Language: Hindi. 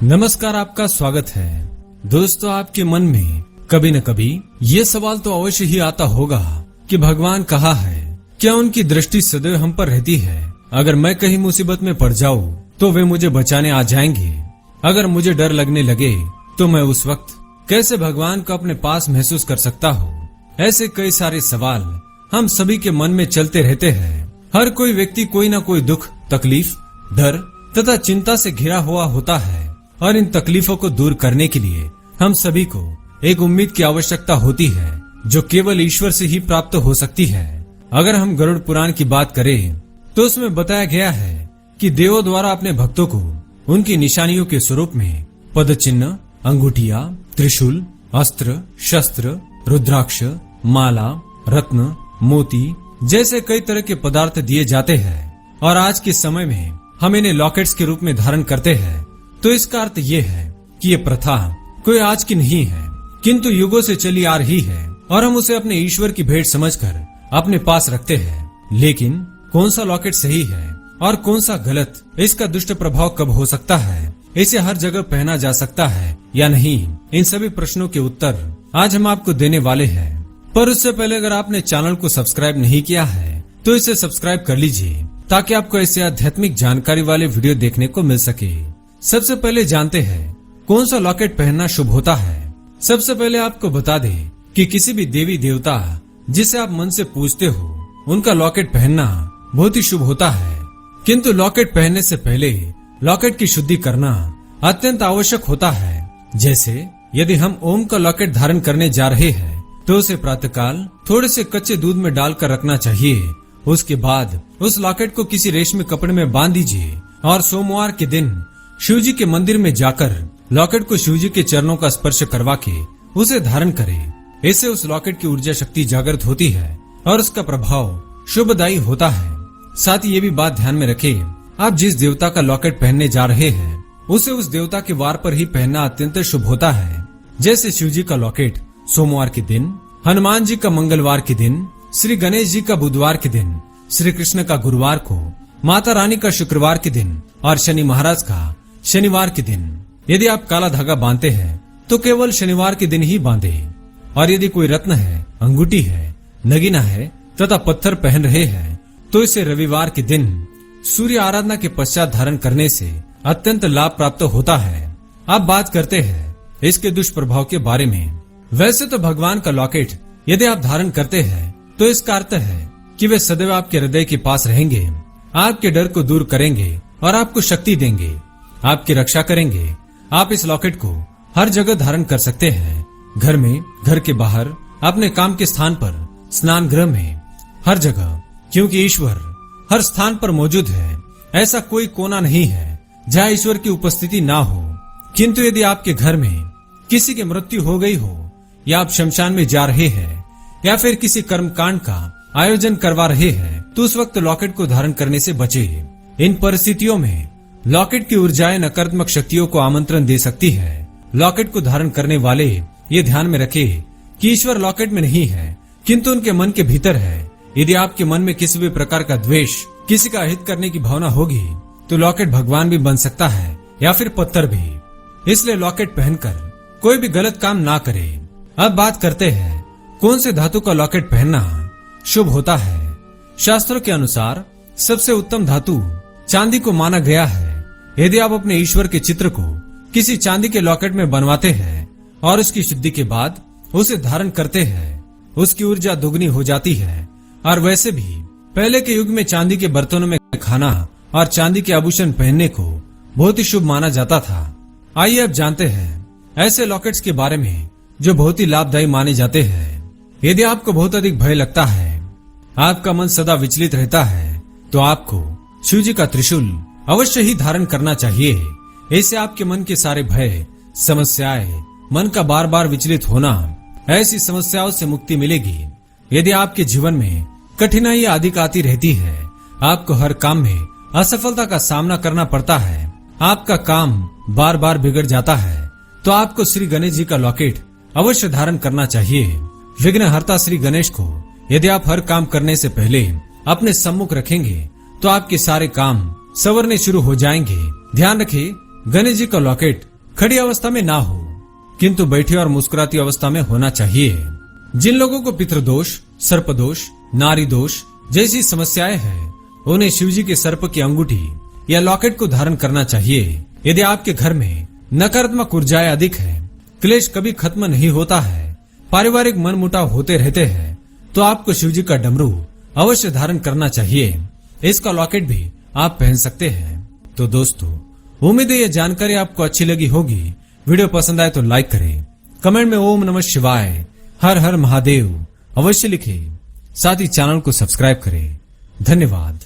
नमस्कार, आपका स्वागत है। दोस्तों, आपके मन में कभी न कभी ये सवाल तो अवश्य ही आता होगा कि भगवान कहाँ है? क्या उनकी दृष्टि सदैव हम पर रहती है? अगर मैं कहीं मुसीबत में पड़ जाऊं तो वे मुझे बचाने आ जाएंगे। अगर मुझे डर लगने लगे तो मैं उस वक्त कैसे भगवान को अपने पास महसूस कर सकता हूँ? ऐसे कई सारे सवाल हम सभी के मन में चलते रहते हैं। हर कोई व्यक्ति कोई न कोई दुख, तकलीफ, डर तथा चिंता से घिरा हुआ होता है और इन तकलीफों को दूर करने के लिए हम सभी को एक उम्मीद की आवश्यकता होती है, जो केवल ईश्वर से ही प्राप्त हो सकती है। अगर हम गरुड़ पुराण की बात करें तो उसमें बताया गया है कि देवों द्वारा अपने भक्तों को उनकी निशानियों के स्वरूप में पद चिन्ह, अंगूठिया, त्रिशूल, अस्त्र, शस्त्र, रुद्राक्ष, माला, रत्न, मोती जैसे कई तरह के पदार्थ दिए जाते हैं और आज के समय में हम इन्हें लॉकेट्स के रूप में धारण करते हैं। तो इसका अर्थ ये है कि ये प्रथा कोई आज की नहीं है, किंतु युगों से चली आ रही है और हम उसे अपने ईश्वर की भेंट समझकर अपने पास रखते हैं। लेकिन कौन सा लॉकेट सही है और कौन सा गलत, इसका दुष्ट प्रभाव कब हो सकता है, इसे हर जगह पहना जा सकता है या नहीं, इन सभी प्रश्नों के उत्तर आज हम आपको देने वाले हैं। पर उससे पहले अगर आपने चैनल को सब्सक्राइब नहीं किया है तो इसे सब्सक्राइब कर लीजिए, ताकि आपको ऐसे आध्यात्मिक जानकारी वाले वीडियो देखने को मिल सके। सबसे पहले जानते हैं कौन सा लॉकेट पहनना शुभ होता है। सबसे पहले आपको बता दें कि किसी भी देवी देवता जिसे आप मन से पूजते हो, उनका लॉकेट पहनना बहुत ही शुभ होता है। किंतु लॉकेट पहनने से पहले लॉकेट की शुद्धि करना अत्यंत आवश्यक होता है। जैसे यदि हम ओम का लॉकेट धारण करने जा रहे हैं तो उसे प्रातःकाल थोड़े से कच्चे दूध में डालकर रखना चाहिए। उसके बाद उस लॉकेट को किसी रेशमी कपड़े में बांध दीजिए और सोमवार के दिन शिव जी के मंदिर में जाकर लॉकेट को शिव जी के चरणों का स्पर्श करवा के उसे धारण करें। इससे उस लॉकेट की ऊर्जा शक्ति जागृत होती है और उसका प्रभाव शुभदायी होता है। साथ ही ये भी बात ध्यान में रखें, आप जिस देवता का लॉकेट पहनने जा रहे हैं उसे उस देवता के वार पर ही पहनना अत्यंत शुभ होता है। जैसे शिव जी का लॉकेट सोमवार के दिन, हनुमान जी का मंगलवार के दिन, श्री गणेश जी का बुधवार के दिन, श्री कृष्ण का गुरुवार को, माता रानी का शुक्रवार के दिन और शनि महाराज का शनिवार के दिन। यदि आप काला धागा बांधते हैं तो केवल शनिवार के दिन ही बांधे, और यदि कोई रत्न है, अंगूठी है, नगीना है तथा पत्थर पहन रहे हैं तो इसे रविवार के दिन सूर्य आराधना के पश्चात धारण करने से अत्यंत लाभ प्राप्त होता है। अब बात करते हैं इसके दुष्प्रभाव के बारे में। वैसे तो भगवान का लॉकेट यदि आप धारण करते हैं तो इसका अर्थ है कि वे सदैव आपके हृदय के पास रहेंगे, आपके डर को दूर करेंगे और आपको शक्ति देंगे, आपकी रक्षा करेंगे। आप इस लॉकेट को हर जगह धारण कर सकते हैं, घर में, घर के बाहर, अपने काम के स्थान पर, स्नान गृह में, हर जगह, क्योंकि ईश्वर हर स्थान पर मौजूद है। ऐसा कोई कोना नहीं है जहाँ ईश्वर की उपस्थिति ना हो। किंतु यदि आपके घर में किसी की मृत्यु हो गई हो, या आप शमशान में जा रहे हैं, या फिर किसी कर्मकांड का आयोजन करवा रहे हैं, तो उस वक्त लॉकेट को धारण करने से बचें। इन परिस्थितियों में लॉकेट की ऊर्जाएं नकारात्मक शक्तियों को आमंत्रण दे सकती है। लॉकेट को धारण करने वाले ये ध्यान में रखें कि ईश्वर लॉकेट में नहीं है, किंतु उनके मन के भीतर है। यदि आपके मन में किसी भी प्रकार का द्वेष, किसी का हित करने की भावना होगी तो लॉकेट भगवान भी बन सकता है या फिर पत्थर भी। इसलिए लॉकेट पहनकर कोई भी गलत काम ना करे। अब बात करते हैं कौन से धातु का लॉकेट पहनना शुभ होता है। शास्त्रों के अनुसार सबसे उत्तम धातु चांदी को माना गया है। यदि आप अपने ईश्वर के चित्र को किसी चांदी के लॉकेट में बनवाते हैं और उसकी शुद्धि के बाद उसे धारण करते हैं, उसकी ऊर्जा दोगुनी हो जाती है। और वैसे भी पहले के युग में चांदी के बर्तनों में खाना और चांदी के आभूषण पहनने को बहुत ही शुभ माना जाता था। आइए अब जानते हैं ऐसे लॉकेट्स के बारे में जो बहुत ही लाभदायी माने जाते हैं। यदि आपको बहुत अधिक भय लगता है, आपका मन सदा विचलित रहता है, तो आपको शिव जी का त्रिशूल अवश्य ही धारण करना चाहिए। इससे आपके मन के सारे भय, समस्याएं, मन का बार बार विचलित होना, ऐसी समस्याओं से मुक्ति मिलेगी। यदि आपके जीवन में कठिनाई अधिक आती रहती है, आपको हर काम में असफलता का सामना करना पड़ता है, आपका काम बार बार बिगड़ जाता है, तो आपको श्री गणेश जी का लॉकेट अवश्य धारण करना चाहिए। विघ्नहर्ता श्री गणेश को यदि आप हर काम करने से पहले अपने सम्मुख रखेंगे तो आपके सारे काम संवरने शुरू हो जाएंगे। ध्यान रखें गणेश जी का लॉकेट खड़ी अवस्था में ना हो, किंतु बैठी और मुस्कुराती अवस्था में होना चाहिए। जिन लोगों को पितृदोष, सर्पदोष, नारी दोष जैसी समस्याएं हैं, उन्हें शिवजी के सर्प की अंगूठी या लॉकेट को धारण करना चाहिए। यदि आपके घर में नकारात्मक ऊर्जाएं अधिक है, क्लेश कभी खत्म नहीं होता है, पारिवारिक मनमुटाव होते रहते हैं, तो आपको शिवजी का डमरू अवश्य धारण करना चाहिए। इसका लॉकेट भी आप पहन सकते हैं। तो दोस्तों, उम्मीद है ये जानकारी आपको अच्छी लगी होगी। वीडियो पसंद आए तो लाइक करें, कमेंट में ओम नमः शिवाय, हर हर महादेव अवश्य लिखें। साथ ही चैनल को सब्सक्राइब करें। धन्यवाद।